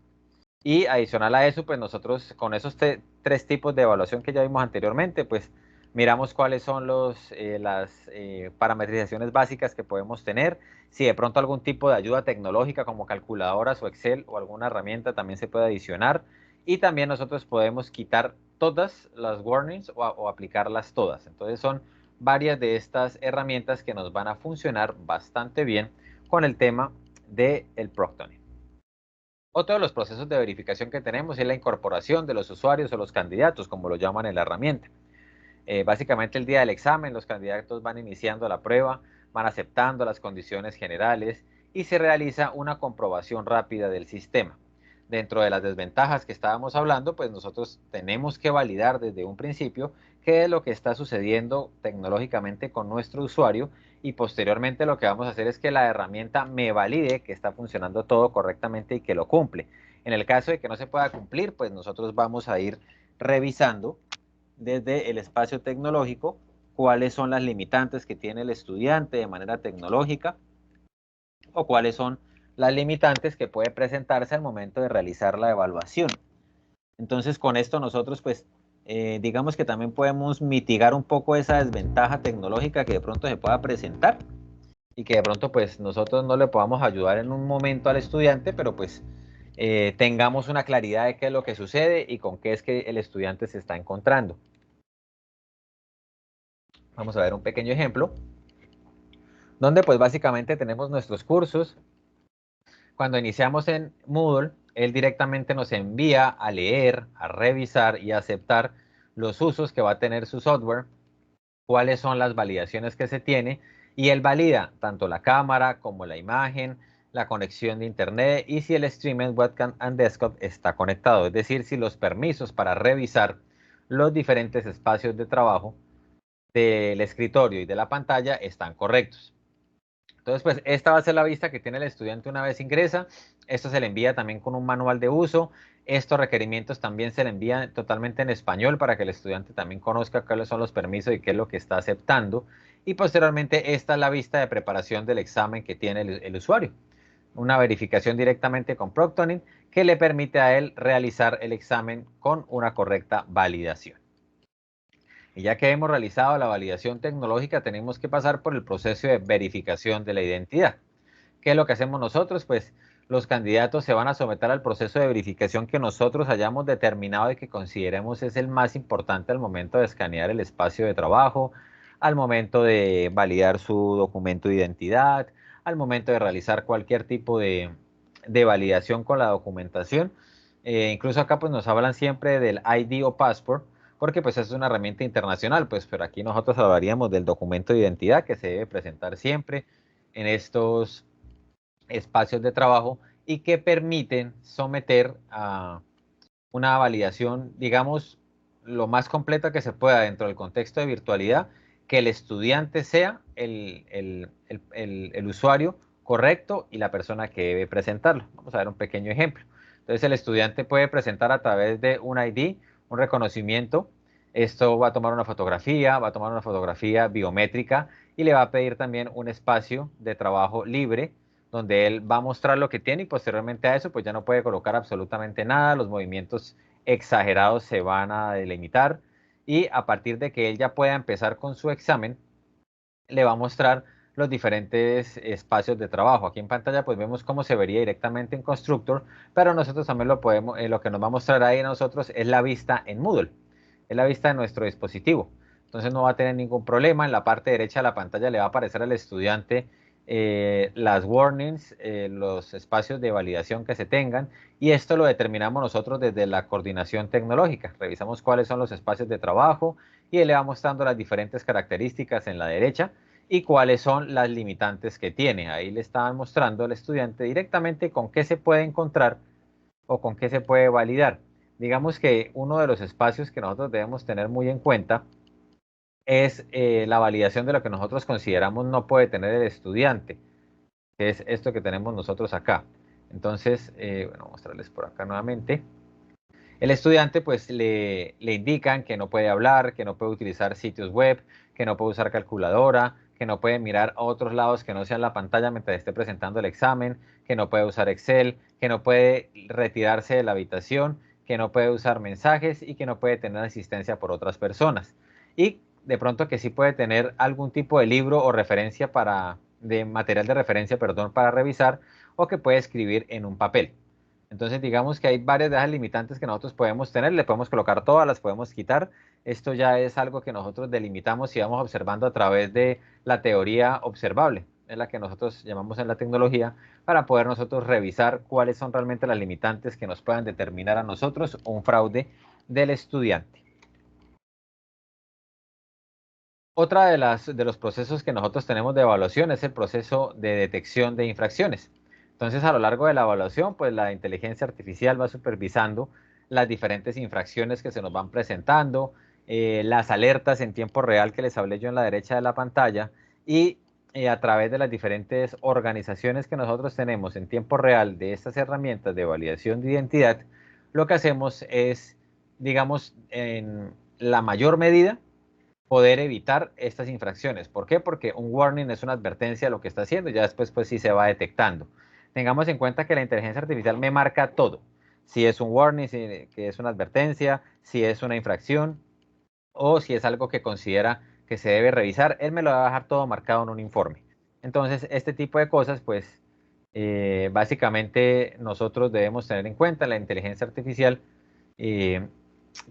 Y adicional a eso, pues nosotros con esos tres tipos de evaluación que ya vimos anteriormente, pues miramos cuáles son las parametrizaciones básicas que podemos tener. Si de pronto algún tipo de ayuda tecnológica como calculadoras o Excel o alguna herramienta también se puede adicionar. Y también nosotros podemos quitar todas las warnings o aplicarlas todas. Entonces son varias de estas herramientas que nos van a funcionar bastante bien con el tema del proctoring. Otro de los procesos de verificación que tenemos es la incorporación de los usuarios o los candidatos, como lo llaman en la herramienta. Básicamente el día del examen, los candidatos van iniciando la prueba, van aceptando las condiciones generales y se realiza una comprobación rápida del sistema. Dentro de las desventajas que estábamos hablando, pues nosotros tenemos que validar desde un principio qué es lo que está sucediendo tecnológicamente con nuestro usuario y posteriormente lo que vamos a hacer es que la herramienta me valide que está funcionando todo correctamente y que lo cumple. En el caso de que no se pueda cumplir, pues nosotros vamos a ir revisando desde el espacio tecnológico cuáles son las limitantes que tiene el estudiante de manera tecnológica o cuáles son las limitantes que puede presentarse al momento de realizar la evaluación. Entonces con esto nosotros pues digamos que también podemos mitigar un poco esa desventaja tecnológica que de pronto se pueda presentar y que de pronto pues nosotros no le podamos ayudar en un momento al estudiante, pero pues tengamos una claridad de qué es lo que sucede y con qué es que el estudiante se está encontrando. Vamos a ver un pequeño ejemplo, donde pues básicamente tenemos nuestros cursos. Cuando iniciamos en Moodle, él directamente nos envía a leer, a revisar y a aceptar los usos que va a tener su software, cuáles son las validaciones que se tiene, y él valida tanto la cámara como la imagen, la conexión de internet y si el streaming webcam and desktop está conectado, es decir, si los permisos para revisar los diferentes espacios de trabajo del escritorio y de la pantalla están correctos. Entonces, pues esta va a ser la vista que tiene el estudiante una vez ingresa. Esto se le envía también con un manual de uso. Estos requerimientos también se le envían totalmente en español para que el estudiante también conozca cuáles son los permisos y qué es lo que está aceptando. Y posteriormente, esta es la vista de preparación del examen que tiene el usuario. Una verificación directamente con Proctoring que le permite a él realizar el examen con una correcta validación. Y ya que hemos realizado la validación tecnológica, tenemos que pasar por el proceso de verificación de la identidad. ¿Qué es lo que hacemos nosotros? Pues los candidatos se van a someter al proceso de verificación que nosotros hayamos determinado y que consideremos es el más importante al momento de escanear el espacio de trabajo, al momento de validar su documento de identidad, al momento de realizar cualquier tipo de validación con la documentación. Incluso acá pues nos hablan siempre del ID o passport, porque pues es una herramienta internacional, pues pero aquí nosotros hablaríamos del documento de identidad que se debe presentar siempre en estos espacios de trabajo y que permiten someter a una validación, digamos, lo más completa que se pueda dentro del contexto de virtualidad, que el estudiante sea el usuario correcto y la persona que debe presentarlo. Vamos a ver un pequeño ejemplo. Entonces el estudiante puede presentar a través de un ID, un reconocimiento. Esto va a tomar una fotografía biométrica y le va a pedir también un espacio de trabajo libre donde él va a mostrar lo que tiene y posteriormente a eso pues ya no puede colocar absolutamente nada, los movimientos exagerados se van a delimitar y a partir de que él ya pueda empezar con su examen, le va a mostrar los diferentes espacios de trabajo. Aquí en pantalla pues vemos cómo se vería directamente en Constructor, pero nosotros también lo podemos, lo que nos va a mostrar ahí a nosotros es la vista en Moodle, es la vista de nuestro dispositivo. Entonces no va a tener ningún problema. En la parte derecha de la pantalla le va a aparecer al estudiante las warnings, los espacios de validación que se tengan y esto lo determinamos nosotros desde la coordinación tecnológica. Revisamos cuáles son los espacios de trabajo y él le va mostrando las diferentes características en la derecha y cuáles son las limitantes que tiene. Ahí le estaban mostrando al estudiante directamente con qué se puede encontrar o con qué se puede validar. Digamos que uno de los espacios que nosotros debemos tener muy en cuenta es la validación de lo que nosotros consideramos no puede tener el estudiante, que es esto que tenemos nosotros acá. Entonces, bueno, mostrarles por acá nuevamente. El estudiante pues le indican que no puede hablar, que no puede utilizar sitios web, que no puede usar calculadora, que no puede mirar a otros lados que no sean la pantalla mientras esté presentando el examen, que no puede usar Excel, que no puede retirarse de la habitación, que no puede usar mensajes y que no puede tener asistencia por otras personas. Y de pronto que sí puede tener algún tipo de libro o referencia de material de referencia, perdón, para revisar, o que puede escribir en un papel. Entonces digamos que hay varias de esas limitantes que nosotros podemos tener, le podemos colocar todas, las podemos quitar. Esto ya es algo que nosotros delimitamos y vamos observando a través de la teoría observable, es la que nosotros llamamos en la tecnología, para poder nosotros revisar cuáles son realmente las limitantes que nos puedan determinar a nosotros un fraude del estudiante. Otra de los procesos que nosotros tenemos de evaluación es el proceso de detección de infracciones. Entonces, a lo largo de la evaluación, pues la inteligencia artificial va supervisando las diferentes infracciones que se nos van presentando, las alertas en tiempo real que les hablé yo en la derecha de la pantalla y a través de las diferentes organizaciones que nosotros tenemos en tiempo real de estas herramientas de validación de identidad, lo que hacemos es, digamos, en la mayor medida, poder evitar estas infracciones. ¿Por qué? Porque un warning es una advertencia de lo que está haciendo y ya después pues sí se va detectando. Tengamos en cuenta que la inteligencia artificial me marca todo. Si es un warning, si que es una advertencia, si es una infracción o si es algo que considera que se debe revisar, él me lo va a dejar todo marcado en un informe. Entonces, este tipo de cosas, pues, básicamente nosotros debemos tener en cuenta la inteligencia artificial, eh,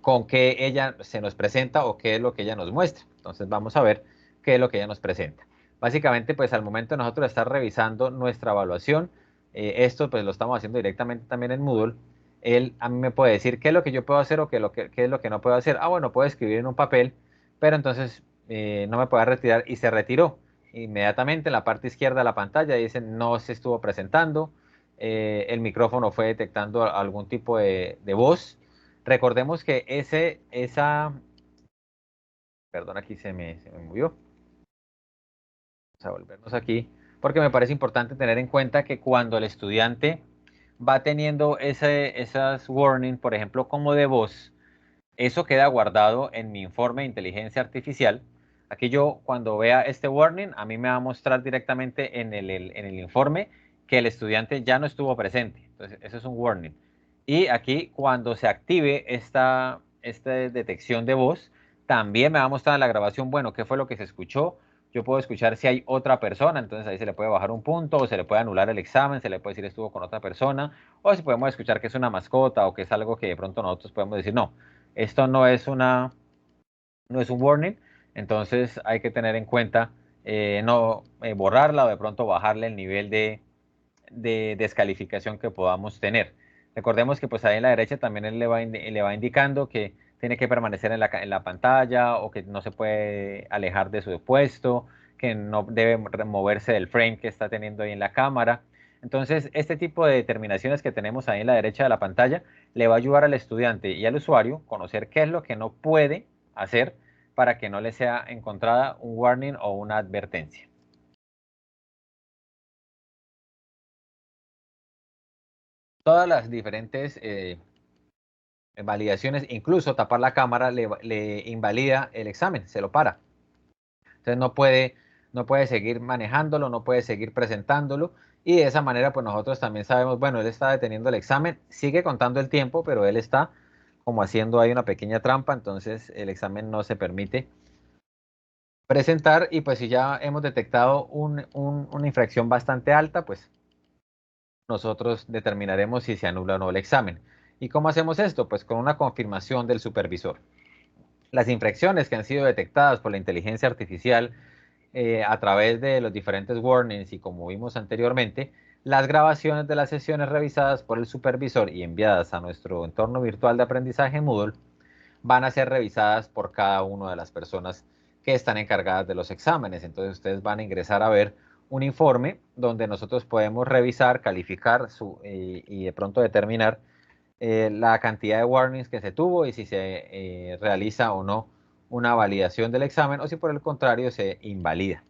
con qué ella se nos presenta o qué es lo que ella nos muestra. Entonces vamos a ver qué es lo que ella nos presenta. Básicamente, pues al momento de nosotros estar revisando nuestra evaluación, esto pues lo estamos haciendo directamente también en Moodle, él a mí me puede decir qué es lo que yo puedo hacer o qué es lo que no puedo hacer. Ah, bueno, puedo escribir en un papel, pero entonces no me puede retirar y se retiró. Inmediatamente en la parte izquierda de la pantalla dice no se estuvo presentando, el micrófono fue detectando algún tipo de voz. Recordemos que perdón, aquí se me movió. Vamos a volvernos aquí, porque me parece importante tener en cuenta que cuando el estudiante va teniendo esas warnings, por ejemplo, como de voz, eso queda guardado en mi informe de inteligencia artificial. Aquí yo, cuando vea este warning, a mí me va a mostrar directamente en el informe que el estudiante ya no estuvo presente. Entonces, eso es un warning. Y aquí, cuando se active esta detección de voz, también me va a mostrar en la grabación, bueno, qué fue lo que se escuchó. Yo puedo escuchar si hay otra persona, entonces ahí se le puede bajar un punto, o se le puede anular el examen, se le puede decir estuvo con otra persona, o si podemos escuchar que es una mascota o que es algo que de pronto nosotros podemos decir, no, esto no es un warning, entonces hay que tener en cuenta no borrarla o de pronto bajarle el nivel de descalificación que podamos tener. Recordemos que pues ahí en la derecha también él le va indicando que tiene que permanecer en la pantalla o que no se puede alejar de su puesto, que no debe moverse del frame que está teniendo ahí en la cámara. Entonces, este tipo de determinaciones que tenemos ahí en la derecha de la pantalla le va a ayudar al estudiante y al usuario a conocer qué es lo que no puede hacer para que no le sea encontrada un warning o una advertencia. Todas las diferentes validaciones, incluso tapar la cámara le invalida el examen, se lo para. Entonces no puede seguir manejándolo, no puede seguir presentándolo y de esa manera pues nosotros también sabemos, bueno, él está deteniendo el examen, sigue contando el tiempo, pero él está como haciendo ahí una pequeña trampa, entonces el examen no se permite presentar y pues si ya hemos detectado una infracción bastante alta, pues nosotros determinaremos si se anula o no el examen. ¿Y cómo hacemos esto? Pues con una confirmación del supervisor. Las infracciones que han sido detectadas por la inteligencia artificial a través de los diferentes warnings y como vimos anteriormente, las grabaciones de las sesiones revisadas por el supervisor y enviadas a nuestro entorno virtual de aprendizaje Moodle van a ser revisadas por cada una de las personas que están encargadas de los exámenes. Entonces ustedes van a ingresar a ver un informe donde nosotros podemos revisar, calificar y de pronto determinar la cantidad de warnings que se tuvo y si se realiza o no una validación del examen o si por el contrario se invalida.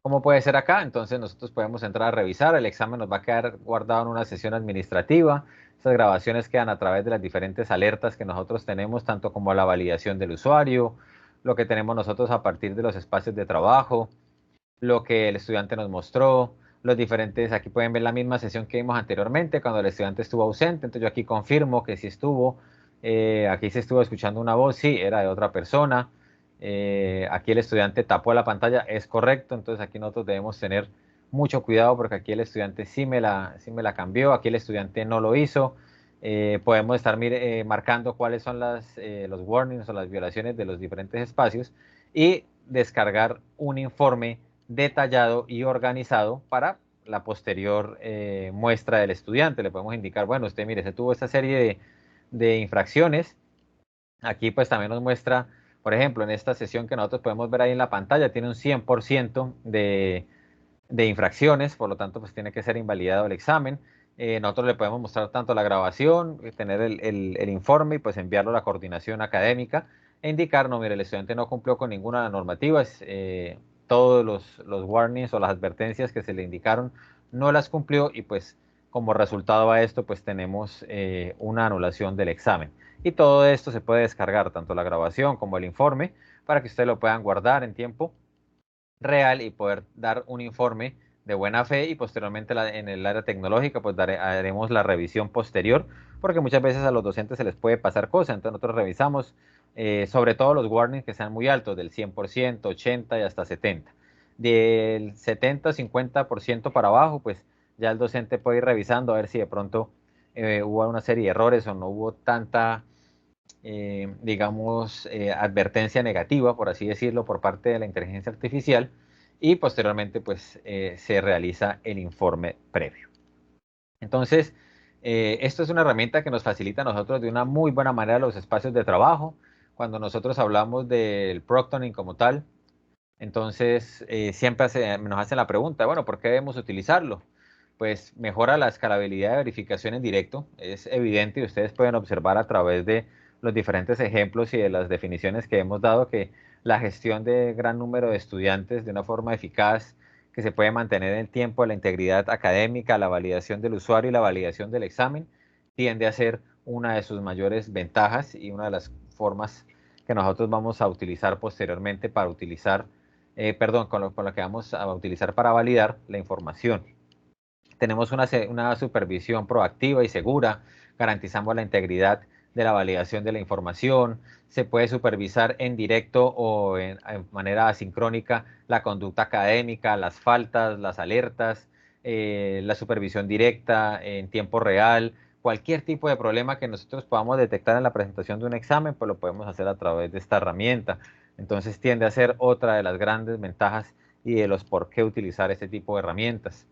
¿Cómo puede ser acá? Entonces nosotros podemos entrar a revisar, el examen nos va a quedar guardado en una sesión administrativa, estas grabaciones quedan a través de las diferentes alertas que nosotros tenemos, tanto como la validación del usuario, lo que tenemos nosotros a partir de los espacios de trabajo, lo que el estudiante nos mostró, los diferentes, aquí pueden ver la misma sesión que vimos anteriormente cuando el estudiante estuvo ausente, entonces yo aquí confirmo que sí estuvo, aquí se estuvo escuchando una voz, sí, era de otra persona, aquí el estudiante tapó la pantalla, es correcto, entonces aquí nosotros debemos tener mucho cuidado porque aquí el estudiante sí me la cambió, aquí el estudiante no lo hizo, podemos estar marcando cuáles son los warnings o las violaciones de los diferentes espacios y descargar un informe detallado y organizado para la posterior muestra del estudiante. Le podemos indicar, bueno, usted mire, se tuvo esta serie de infracciones. Aquí pues también nos muestra, por ejemplo, en esta sesión que nosotros podemos ver ahí en la pantalla, tiene un 100% de infracciones, por lo tanto pues tiene que ser invalidado el examen. Nosotros le podemos mostrar tanto la grabación, tener el informe y pues enviarlo a la coordinación académica e indicar, no, mire, el estudiante no cumplió con ninguna de las normativas, todos los warnings o las advertencias que se le indicaron no las cumplió y pues como resultado a esto pues tenemos una anulación del examen. Y todo esto se puede descargar, tanto la grabación como el informe, para que ustedes lo puedan guardar en tiempo real y poder dar un informe de buena fe y posteriormente en el área tecnológica pues haremos la revisión posterior porque muchas veces a los docentes se les puede pasar cosas, entonces nosotros revisamos sobre todo los warnings que sean muy altos, del 100%, 80 y hasta 70. Del 70, 50% para abajo, pues ya el docente puede ir revisando a ver si de pronto hubo una serie de errores o no hubo tanta digamos, advertencia negativa, por así decirlo, por parte de la inteligencia artificial y posteriormente pues se realiza el informe previo. Entonces, esto es una herramienta que nos facilita a nosotros de una muy buena manera los espacios de trabajo. Cuando nosotros hablamos del proctoring como tal, entonces siempre nos hacen la pregunta, bueno, ¿por qué debemos utilizarlo? Pues mejora la escalabilidad de verificación en directo, es evidente y ustedes pueden observar a través de los diferentes ejemplos y de las definiciones que hemos dado que la gestión de gran número de estudiantes de una forma eficaz, que se puede mantener en el tiempo, la integridad académica, la validación del usuario y la validación del examen, tiende a ser una de sus mayores ventajas y una de las formas que nosotros vamos a utilizar posteriormente para utilizar, perdón, con lo que vamos a utilizar para validar la información. Tenemos una supervisión proactiva y segura, garantizamos la integridad de la validación de la información, se puede supervisar en directo o en manera asincrónica la conducta académica, las faltas, las alertas, la supervisión directa en tiempo real, cualquier tipo de problema que nosotros podamos detectar en la presentación de un examen, pues lo podemos hacer a través de esta herramienta. Entonces tiende a ser otra de las grandes ventajas y de los por qué utilizar este tipo de herramientas.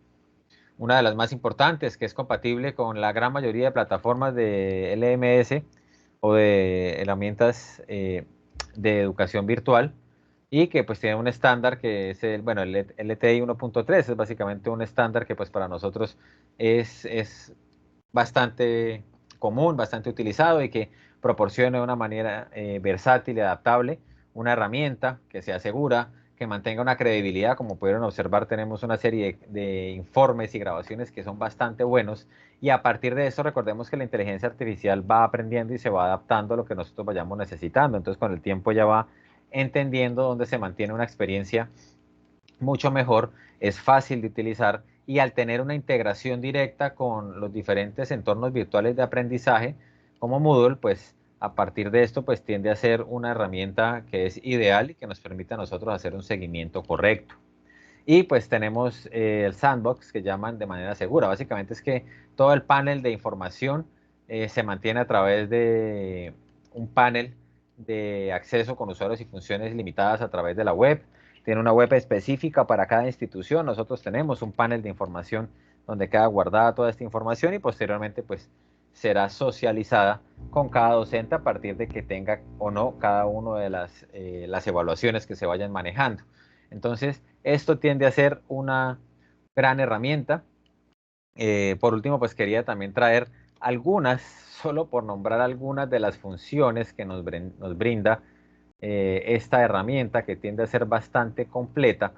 Una de las más importantes, que es compatible con la gran mayoría de plataformas de LMS o de herramientas de educación virtual y que pues tiene un estándar que es bueno, el LTI 1.3 es básicamente un estándar que pues para nosotros es bastante común, bastante utilizado y que proporciona de una manera versátil y adaptable una herramienta que sea segura, que mantenga una credibilidad. Como pudieron observar, tenemos una serie de informes y grabaciones que son bastante buenos y a partir de eso recordemos que la inteligencia artificial va aprendiendo y se va adaptando a lo que nosotros vayamos necesitando. Entonces con el tiempo ya va entendiendo dónde se mantiene una experiencia mucho mejor, es fácil de utilizar y al tener una integración directa con los diferentes entornos virtuales de aprendizaje como Moodle, pues a partir de esto pues tiende a ser una herramienta que es ideal y que nos permite a nosotros hacer un seguimiento correcto. Y pues tenemos el sandbox que llaman de manera segura. Básicamente es que todo el panel de información se mantiene a través de un panel de acceso con usuarios y funciones limitadas a través de la web. Tiene una web específica para cada institución. Nosotros tenemos un panel de información donde queda guardada toda esta información y posteriormente pues será socializada con cada docente a partir de que tenga o no cada una de las evaluaciones que se vayan manejando. Entonces, esto tiende a ser una gran herramienta. Por último, pues quería también traer algunas, solo por nombrar algunas de las funciones que nos brinda esta herramienta que tiende a ser bastante completa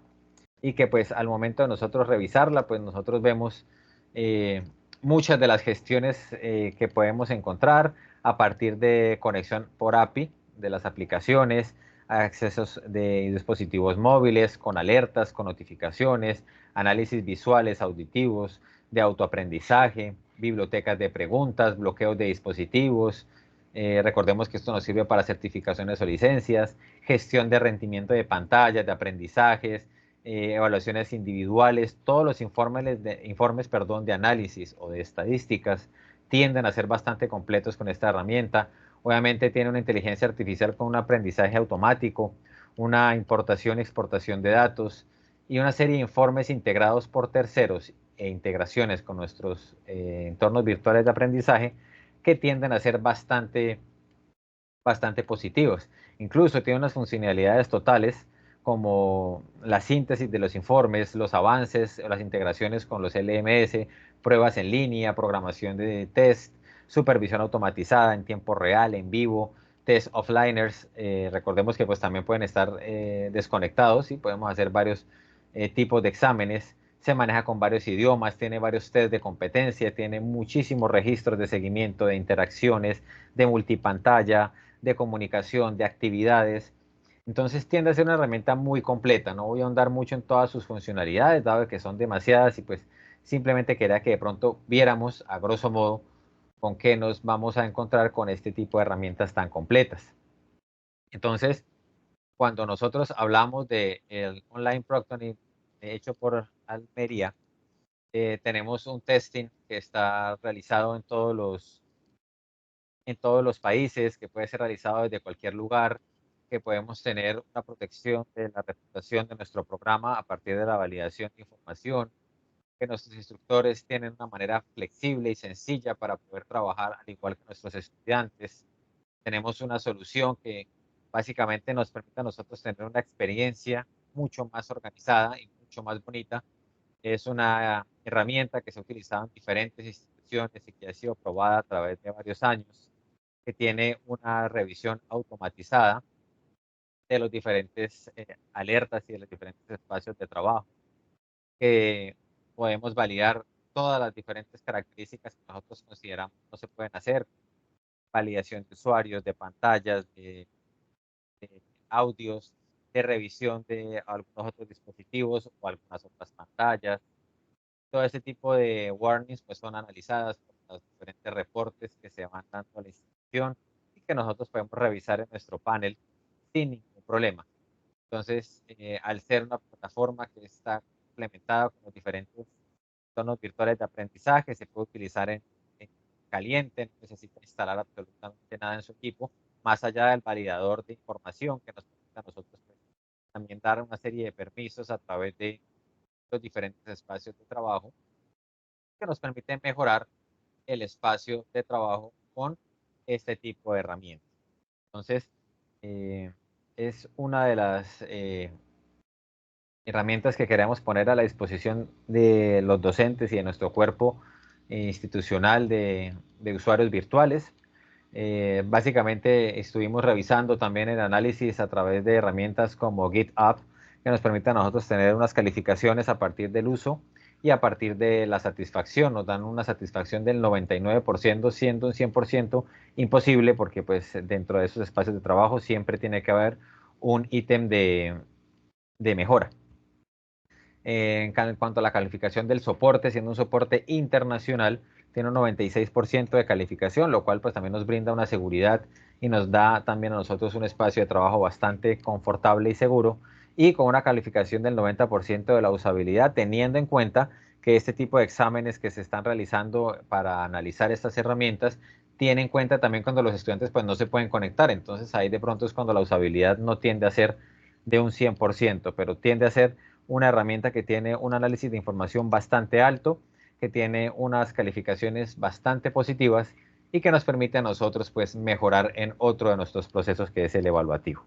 y que pues al momento de nosotros revisarla, pues nosotros vemos eh, muchas de las gestiones que podemos encontrar a partir de conexión por API de las aplicaciones, accesos de dispositivos móviles con alertas, con notificaciones, análisis visuales, auditivos, de autoaprendizaje, bibliotecas de preguntas, bloqueos de dispositivos. Recordemos que esto nos sirve para certificaciones o licencias, gestión de rendimiento de pantallas, de aprendizajes, evaluaciones individuales, todos los informes de análisis o de estadísticas tienden a ser bastante completos con esta herramienta. Obviamente tiene una inteligencia artificial con un aprendizaje automático, una importación y exportación de datos y una serie de informes integrados por terceros e integraciones con nuestros entornos virtuales de aprendizaje que tienden a ser bastante positivos. Incluso tiene unas funcionalidades totales como la síntesis de los informes, los avances, las integraciones con los LMS, pruebas en línea, programación de test, supervisión automatizada en tiempo real, en vivo, test offliners. Recordemos que pues también pueden estar desconectados y podemos hacer varios tipos de exámenes. Se maneja con varios idiomas, tiene varios test de competencia, tiene muchísimos registros de seguimiento, de interacciones, de multipantalla, de comunicación, de actividades. Entonces tiende a ser una herramienta muy completa. No voy a ahondar mucho en todas sus funcionalidades, dado que son demasiadas y pues simplemente quería que de pronto viéramos a grosso modo con qué nos vamos a encontrar con este tipo de herramientas tan completas. Entonces, cuando nosotros hablamos de el online proctoring hecho por Almería, tenemos un testing que está realizado en todos los países, que puede ser realizado desde cualquier lugar, que podemos tener una protección de la reputación de nuestro programa a partir de la validación de información, que nuestros instructores tienen una manera flexible y sencilla para poder trabajar al igual que nuestros estudiantes. Tenemos una solución que básicamente nos permite a nosotros tener una experiencia mucho más organizada y mucho más bonita. Es una herramienta que se ha utilizado en diferentes instituciones y que ha sido probada a través de varios años, que tiene una revisión automatizada de los diferentes alertas y de los diferentes espacios de trabajo, que podemos validar todas las diferentes características que nosotros consideramos no se pueden hacer, validación de usuarios, de pantallas, de audios, de revisión de algunos otros dispositivos o algunas otras pantallas. Todo ese tipo de warnings pues son analizadas por los diferentes reportes que se van dando a la institución y que nosotros podemos revisar en nuestro panel sin ningún problema. Entonces, al ser una plataforma que está implementada con los diferentes entornos virtuales de aprendizaje, se puede utilizar en caliente, no necesita instalar absolutamente nada en su equipo, más allá del validador de información que nos permite a nosotros pues, también dar una serie de permisos a través de los diferentes espacios de trabajo que nos permiten mejorar el espacio de trabajo con este tipo de herramientas. Entonces, es una de las herramientas que queremos poner a la disposición de los docentes y de nuestro cuerpo institucional de usuarios virtuales. Básicamente estuvimos revisando también el análisis a través de herramientas como GitHub, que nos permiten a nosotros tener unas calificaciones a partir del uso y a partir de la satisfacción. Nos dan una satisfacción del 99%, siendo un 100% imposible, porque pues dentro de esos espacios de trabajo siempre tiene que haber un ítem de mejora. En cuanto a la calificación del soporte, siendo un soporte internacional, tiene un 96% de calificación, lo cual pues también nos brinda una seguridad y nos da también a nosotros un espacio de trabajo bastante confortable y seguro, y con una calificación del 90% de la usabilidad, teniendo en cuenta que este tipo de exámenes que se están realizando para analizar estas herramientas tienen en cuenta también cuando los estudiantes pues no se pueden conectar. Entonces ahí de pronto es cuando la usabilidad no tiende a ser de un 100%, pero tiende a ser una herramienta que tiene un análisis de información bastante alto, que tiene unas calificaciones bastante positivas y que nos permite a nosotros pues mejorar en otro de nuestros procesos, que es el evaluativo.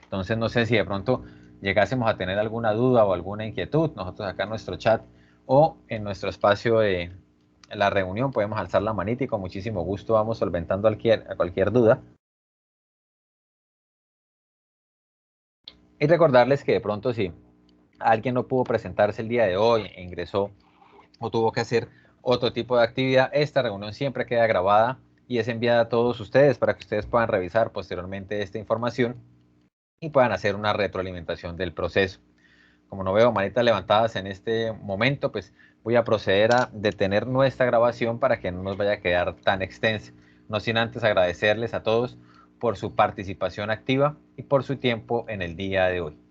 Entonces no sé si de pronto llegásemos a tener alguna duda o alguna inquietud, nosotros acá en nuestro chat o en nuestro espacio de la reunión podemos alzar la manita y con muchísimo gusto vamos solventando cualquier duda. Y recordarles que de pronto sí, alguien no pudo presentarse el día de hoy, ingresó o tuvo que hacer otro tipo de actividad, esta reunión siempre queda grabada y es enviada a todos ustedes para que ustedes puedan revisar posteriormente esta información y puedan hacer una retroalimentación del proceso. Como no veo manitas levantadas en este momento, pues voy a proceder a detener nuestra grabación para que no nos vaya a quedar tan extensa. No sin antes agradecerles a todos por su participación activa y por su tiempo en el día de hoy.